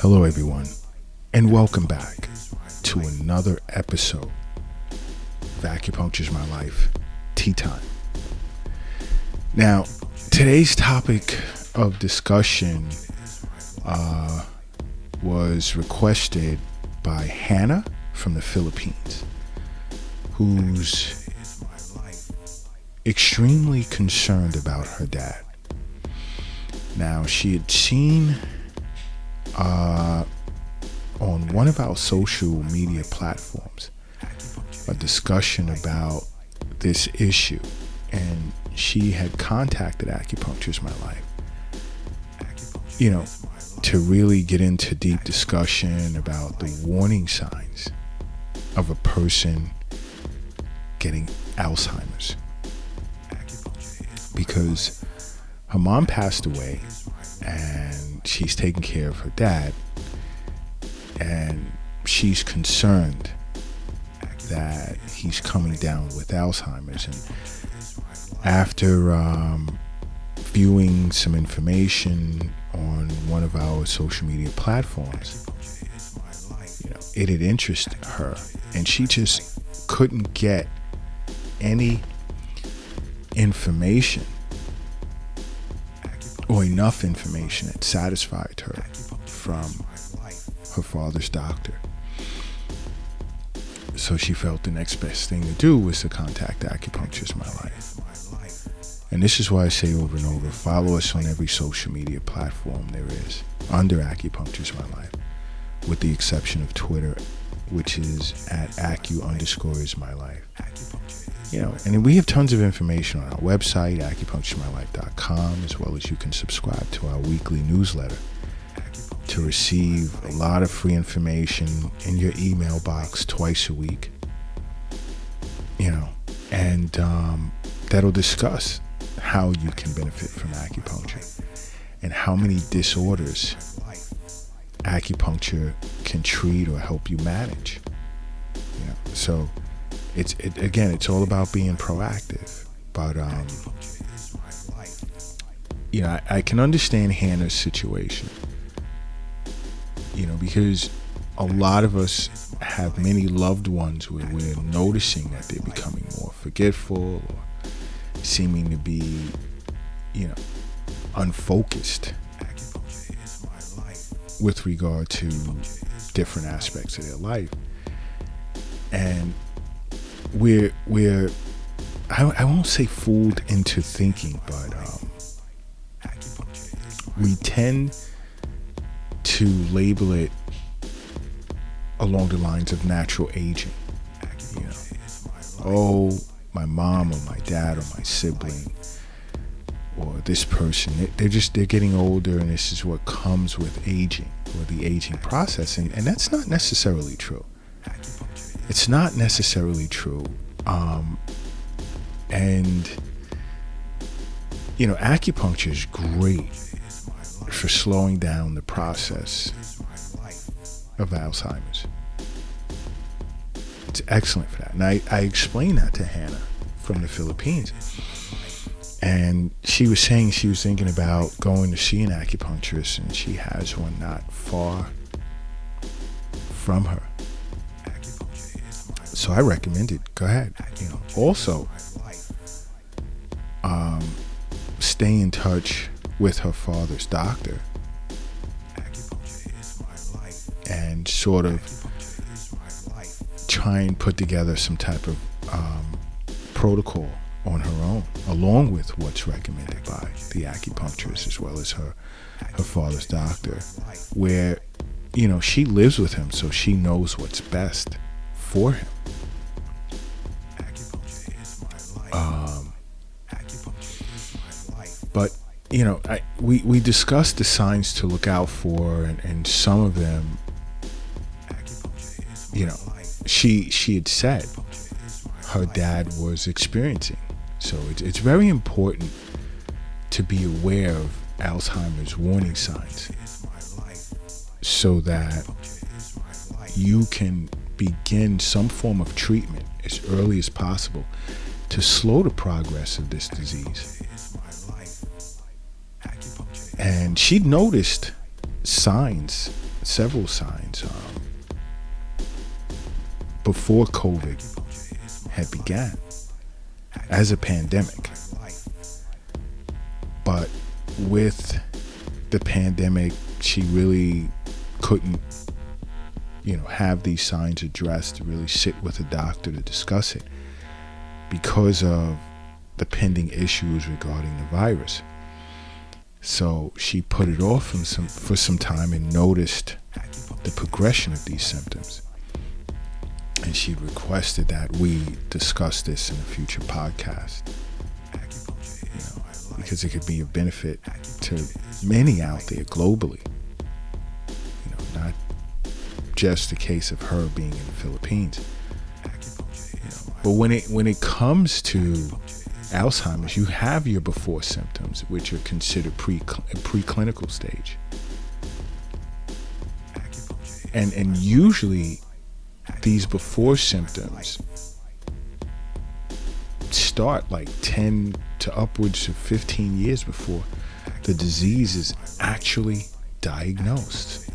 Hello everyone, and welcome back to another episode of Acupuncture's My Life, Tea Time. Now, today's topic of discussion was requested by Hannah from the Philippines, who's extremely concerned about her dad. Now, she had seen on one of our social media platforms a discussion about this issue, and she had contacted Acupuncture's My Life, to really get into deep discussion about the warning signs of a person getting Alzheimer's, because her mom passed away and she's taking care of her dad, and she's concerned that he's coming down with Alzheimer's. And after viewing some information on one of our social media platforms, it had interested her, and she just couldn't get any information or enough information that satisfied her from her father's doctor. So she felt the next best thing to do was to contact Acupuncture's My Life. And this is why I say over and over, follow us on every social media platform there is under Acupuncture's My Life, with the exception of Twitter, which is at Acu_is_my_life. And we have tons of information on our website, acupuncturemylife.com, as well as you can subscribe to our weekly newsletter to receive a lot of free information in your email box twice a week, and that'll discuss how you can benefit from acupuncture and how many disorders acupuncture can treat or help you manage. So it's all about being proactive. But I can understand Hannah's situation, because a lot of us have many loved ones where we're noticing that they're becoming more forgetful or seeming to be unfocused with regard to different aspects of their life. And we're I won't say fooled into thinking, but we tend to label it along the lines of natural aging. Oh, my mom or my dad or my sibling or this person, they're getting older, and this is what comes with aging, or the aging process, and that's not necessarily true. It's not necessarily true. And acupuncture is great for slowing down the process of Alzheimer's. It's excellent for that. And I explained that to Hannah from the Philippines. And she was saying she was thinking about going to see an acupuncturist, and she has one not far from her. So I recommended, go ahead. Also, stay in touch with her father's doctor and sort of try and put together some type of protocol on her own, along with what's recommended by the acupuncturist as well as her father's doctor, where she lives with him, so she knows what's best for him. But we discussed the signs to look out for, and some of them, she had said her dad was experiencing. So it's very important to be aware of Alzheimer's warning signs, so that you can begin some form of treatment as early as possible to slow the progress of this disease. And she noticed signs several signs before COVID had began as a pandemic. But with the pandemic, she really couldn't, have these signs addressed, to really sit with a doctor to discuss it because of the pending issues regarding the virus. So she put it off for some time and noticed the progression of these symptoms. And she requested that we discuss this in a future podcast, because it could be a benefit to many out there globally. Not just a case of her being in the Philippines. But when it comes to Alzheimer's, you have your before symptoms, which are considered preclinical stage. And usually these before symptoms start like 10 to upwards of 15 years before the disease is actually diagnosed.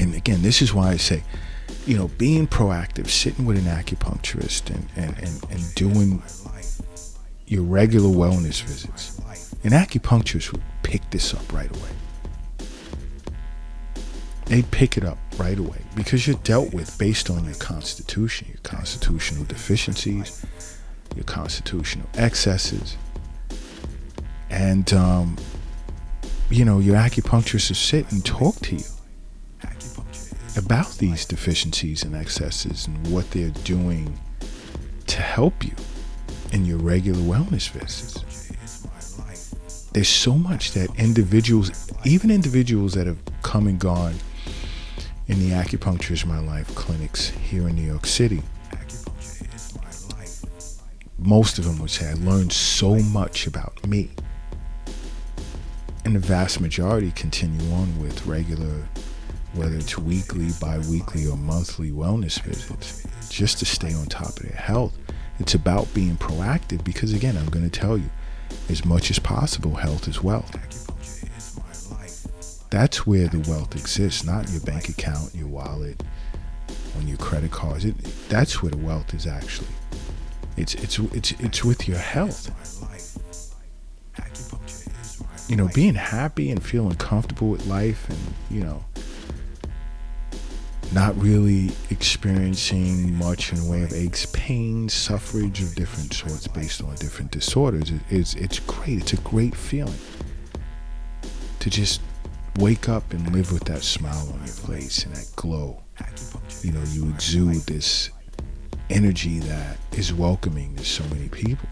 And again, this is why I say, being proactive, sitting with an acupuncturist and doing your regular wellness visits. An acupuncturist would pick this up right away. They'd pick it up right away because you're dealt with based on your constitution, your constitutional deficiencies, your constitutional excesses. And, your acupuncturist will sit and talk to you about these deficiencies and excesses and what they're doing to help you in your regular wellness visits. There's so much that even individuals that have come and gone in the Acupuncture is My Life clinics here in New York City, most of them would say, I learned so much about me. And the vast majority continue on with regular, whether it's weekly, bi-weekly, or monthly wellness visits, just to stay on top of their health. It's about being proactive because, again, I'm going to tell you, as much as possible, health is wealth. That's where the wealth exists, not in your bank account, your wallet, on your credit cards. That's where the wealth is actually. It's with your health. Being happy and feeling comfortable with life and, not really experiencing much in the way of aches, pains, suffrage of different sorts based on different disorders. It's great. It's a great feeling to just wake up and live with that smile on your face and that glow. You exude this energy that is welcoming to so many people.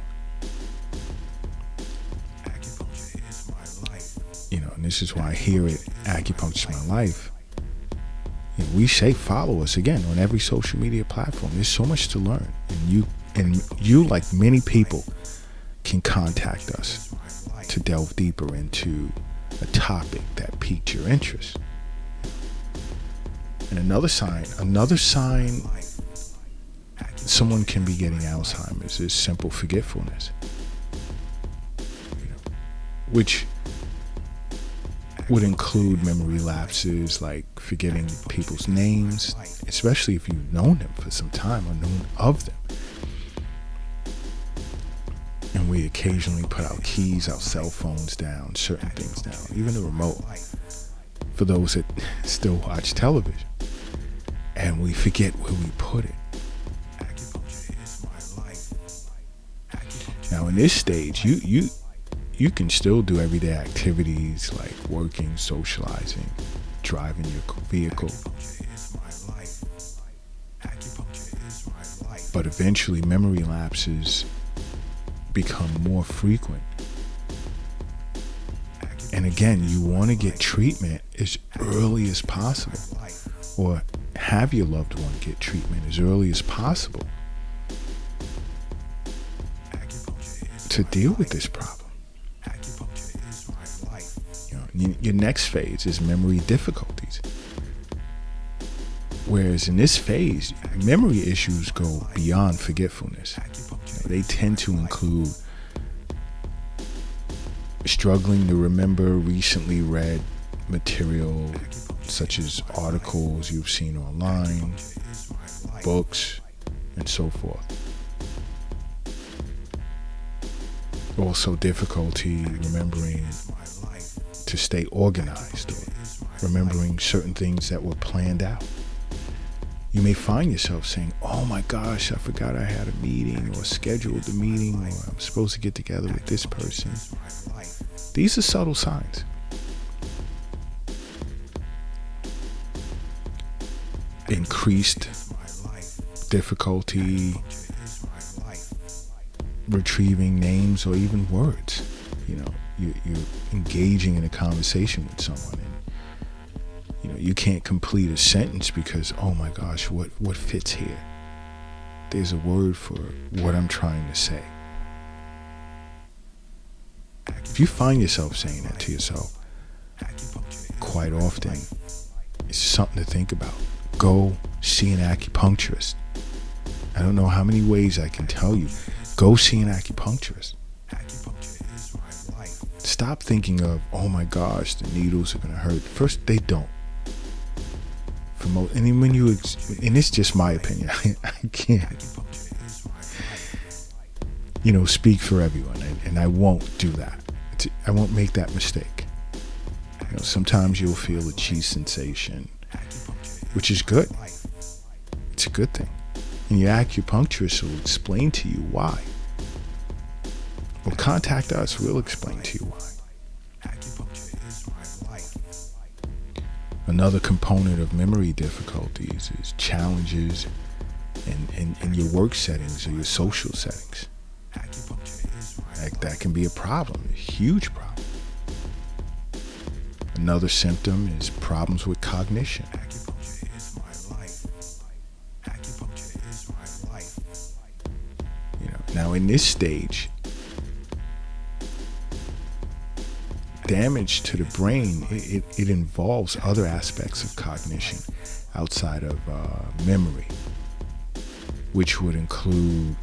And this is why here at Acupuncture is My Life, we say follow us again on every social media platform. There's so much to learn, and you like many people can contact us to delve deeper into a topic that piqued your interest. And another sign someone can be getting Alzheimer's is simple forgetfulness, which would include memory lapses, like forgetting people's names, especially if you've known them for some time or known of them. And we occasionally put our keys, our cell phones down, certain things down, even the remote, for those that still watch television. And we forget where we put it. Now in this stage, you can still do everyday activities like working, socializing, driving your vehicle. But eventually memory lapses become more frequent. And again, you want to get treatment as early as possible, or have your loved one get treatment as early as possible to deal with this problem. Your next phase is memory difficulties. Whereas in this phase, memory issues go beyond forgetfulness. They tend to include struggling to remember recently read material such as articles you've seen online, books, and so forth. Also difficulty remembering to stay organized, or remembering certain things that were planned out. You may find yourself saying, oh my gosh, I forgot I had a meeting or scheduled a meeting, or I'm supposed to get together with this person. These are subtle signs. Increased difficulty retrieving names or even words. You're engaging in a conversation with someone, and you can't complete a sentence because, oh my gosh, what fits here? There's a word for what I'm trying to say. If you find yourself saying that to yourself quite often, it's something to think about. Go see an acupuncturist. I don't know how many ways I can tell you. Go see an acupuncturist. Stop thinking of, oh my gosh, the needles are going to hurt. First, they don't. And then and it's just my opinion. I can't, speak for everyone, and I won't do that. I won't make that mistake. Sometimes you'll feel a cheese sensation, which is good. It's a good thing. And your acupuncturist will explain to you why. Well, contact us. We'll explain to you why. Another component of memory difficulties is challenges in your work settings or your social settings. That can be a problem, a huge problem. Another symptom is problems with cognition. Now, in this stage, damage to the brain, it involves other aspects of cognition outside of memory, which would include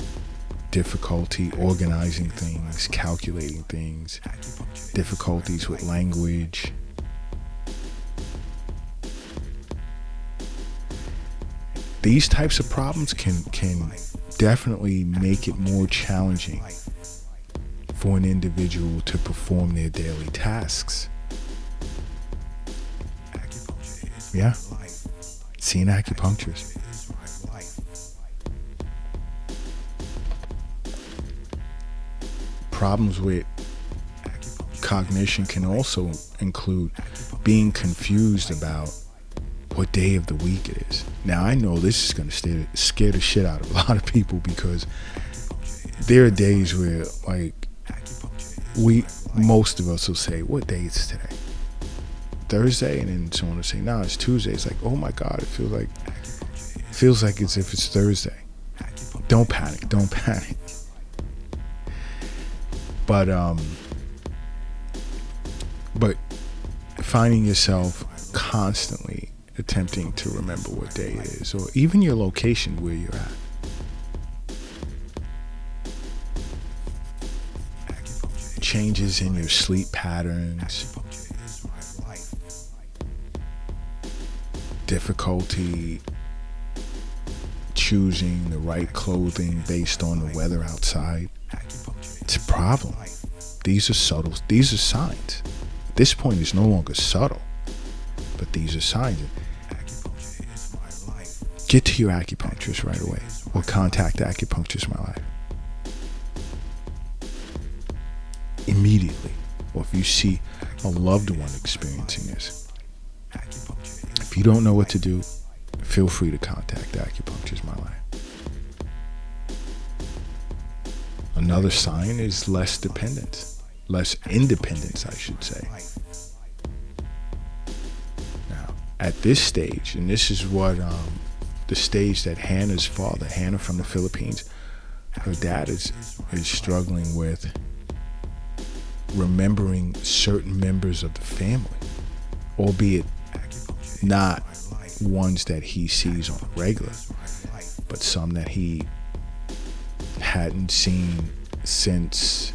difficulty organizing things, calculating things, difficulties with language. These types of problems can definitely make it more challenging for an individual to perform their daily tasks. Yeah. See an acupuncturist. Problems with cognition can also include being confused about what day of the week it is. Now, I know this is going to scare the shit out of a lot of people, because there are days where, most of us will say, what day is today? Thursday? And then someone will say, no, it's Tuesday. It's like, oh my God, it feels like as if it's Thursday. Don't panic. But finding yourself constantly attempting to remember what day it is, or even your location where you're at. Changes in your sleep patterns, difficulty choosing the right clothing based on the weather outside. It's a problem. These are subtle. These are signs. At this point, it's no longer subtle, but these are signs. Get to your acupuncturist right away, or contact Acupuncture My Life immediately. Or if you see a loved one experiencing this, if you don't know what to do, feel free to contact Acupuncture My Life. Another sign is less independence, I should say. Now, at this stage, and this is what the stage that Hannah's father, Hannah from the Philippines, her dad is struggling with remembering certain members of the family, albeit not ones that he sees on a regular, but some that he hadn't seen since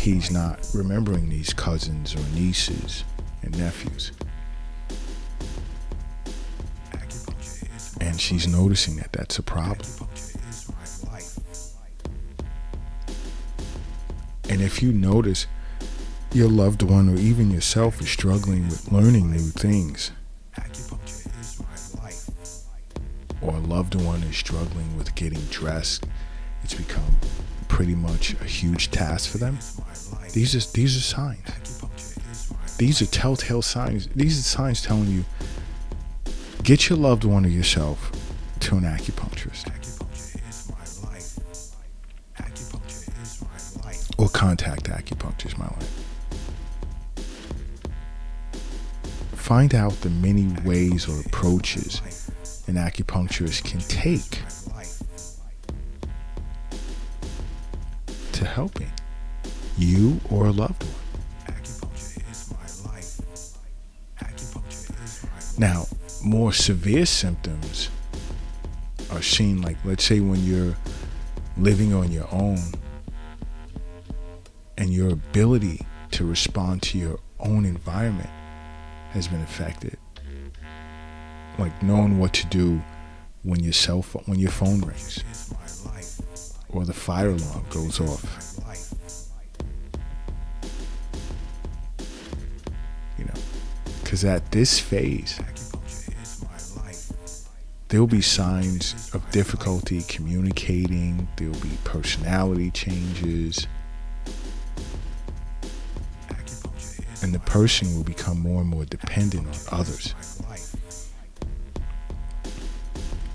he's not remembering these cousins or nieces and nephews. And she's noticing that that's a problem. And if you notice your loved one or even yourself is struggling with learning new things, or a loved one is struggling with getting dressed, it's become pretty much a huge task for them. These are signs. These are telltale signs. These are signs telling you, get your loved one or yourself to an acupuncturist. Or contact Acupuncture's My Life. Find out the many ways or approaches an acupuncturist can take to helping you or a loved one. Now, more severe symptoms are seen, like, let's say when you're living on your own and your ability to respond to your own environment has been affected. Like knowing what to do when your phone rings or the fire alarm goes off. You know, because at this phase, there'll be signs of difficulty communicating. There'll be personality changes. And the person will become more and more dependent on others.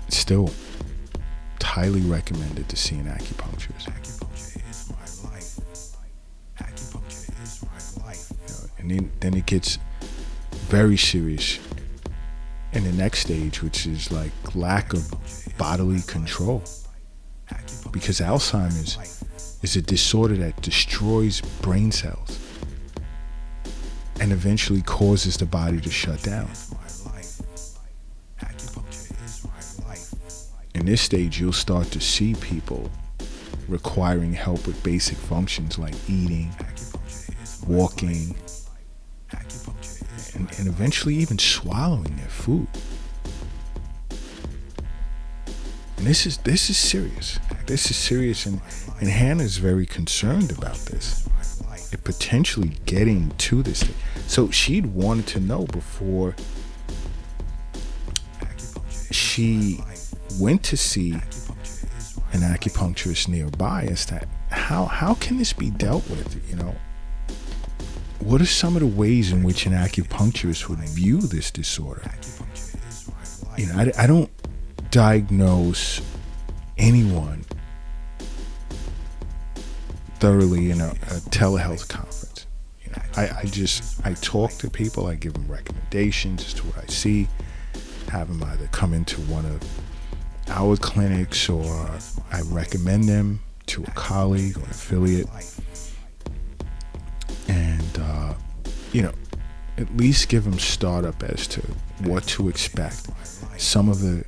Still, it's highly recommended to see an acupuncturist. And then it gets very serious in the next stage, which is like lack of bodily control. Because Alzheimer's is a disorder that destroys brain cells and eventually causes the body to shut down. In this stage, you'll start to see people requiring help with basic functions like eating, walking, and eventually even swallowing their food. And this is serious. This is serious, and Hannah's very concerned about this. It potentially getting to this thing. So she'd wanted to know before she went to see an acupuncturist nearby as to how can this be dealt with, you know? What are some of the ways in which an acupuncturist would view this disorder? You know, I don't diagnose anyone thoroughly in a telehealth conference. You know, I talk to people, I give them recommendations as to what I see, have them either come into one of our clinics or I recommend them to a colleague or an affiliate. And, you know, at least give them startup as to what to expect. Some of the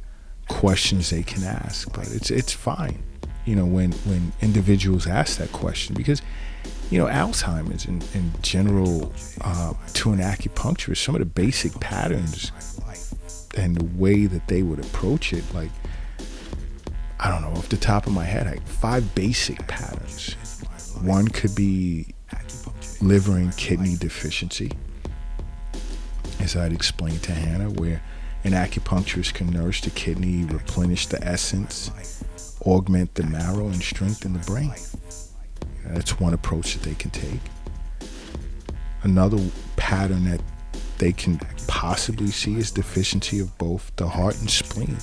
questions they can ask, but it's fine, you know, when individuals ask that question, because, you know, Alzheimer's in general, to an acupuncturist, some of the basic patterns and the way that they would approach it, like, I don't know, off the top of my head, like 5 basic patterns. One could be liver and kidney deficiency, as I'd explained to Hannah, where an acupuncturist can nourish the kidney, replenish the essence, augment the marrow, and strengthen the brain. That's one approach that they can take. Another pattern that they can possibly see is deficiency of both the heart and spleen,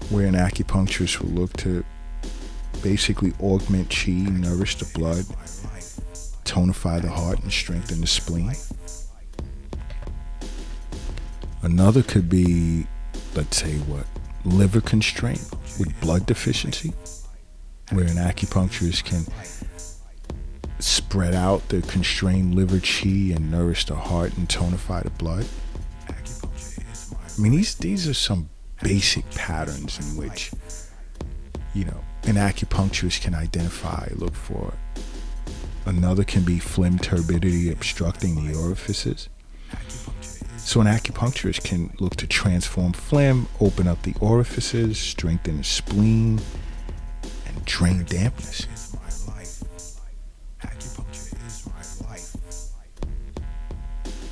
where an acupuncturist will look to basically augment chi, nourish the blood, tonify the heart, and strengthen the spleen. Another could be, let's say, liver constraint with blood deficiency, where an acupuncturist can spread out the constrained liver chi and nourish the heart and tonify the blood. I mean, these are some basic patterns in which, you know, an acupuncturist can identify, look for. Another can be phlegm turbidity obstructing the orifices. So an acupuncturist can look to transform phlegm, open up the orifices, strengthen the spleen, and drain dampness.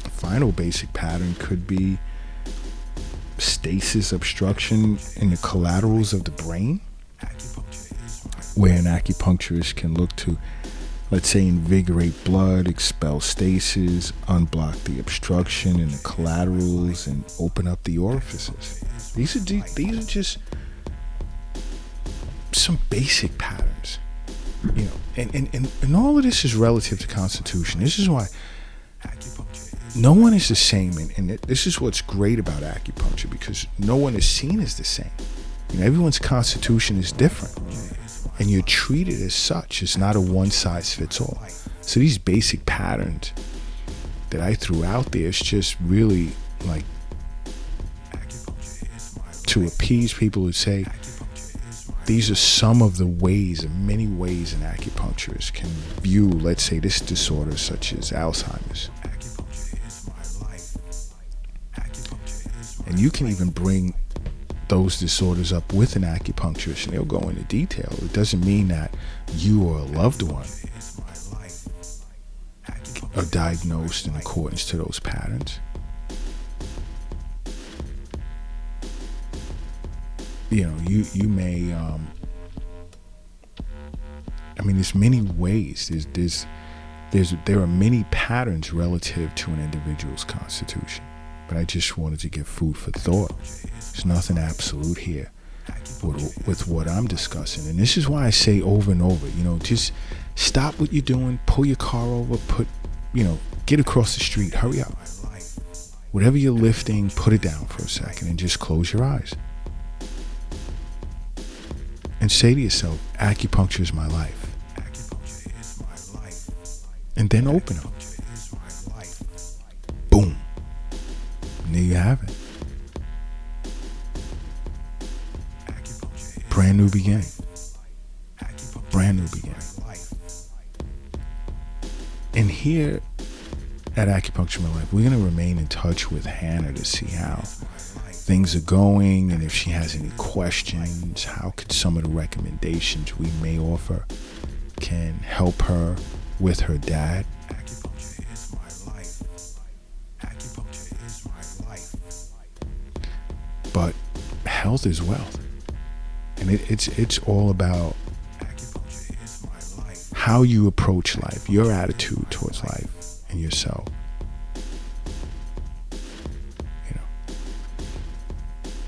A final basic pattern could be stasis obstruction in the collaterals of the brain, where an acupuncturist can look to, let's say, invigorate blood, expel stasis, unblock the obstruction in the collaterals, and open up the orifices. These are just some basic patterns, you know. And all of this is relative to constitution. This is why no one is the same, and this is what's great about acupuncture, because no one is seen as the same. You know, everyone's constitution is different, and you're treated as such. It's not a one-size-fits-all. So these basic patterns that I threw out there is just really like to appease people who say these are some of the ways, and many ways an acupuncturist can view, let's say, this disorder such as Alzheimer's. And you can even bring those disorders up with an acupuncturist, and they'll go into detail. It doesn't mean that you or a loved one are diagnosed in accordance to those patterns. You know, you may, I mean, there's many ways. There are many patterns relative to an individual's constitution. But I just wanted to give food for thought. There's nothing absolute here with what I'm discussing. And this is why I say over and over, you know, just stop what you're doing, pull your car over, get across the street, hurry up. Whatever you're lifting, put it down for a second and just close your eyes. And say to yourself, acupuncture is my life. And then open them. Boom. And there you have it. Brand new beginning. Brand new beginning. And here at Acupuncture My Life, we're going to remain in touch with Hannah to see how things are going, and if she has any questions, how could some of the recommendations we may offer can help her with her dad. But health is wealth, and it's all about how you approach life, your attitude towards life and yourself. You know.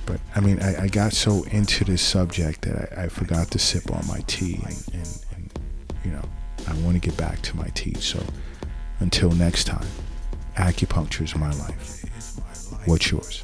But I mean, I got so into this subject that I forgot to sip on my tea, and you know, I want to get back to my tea. So until next time, acupuncture is my life. What's yours?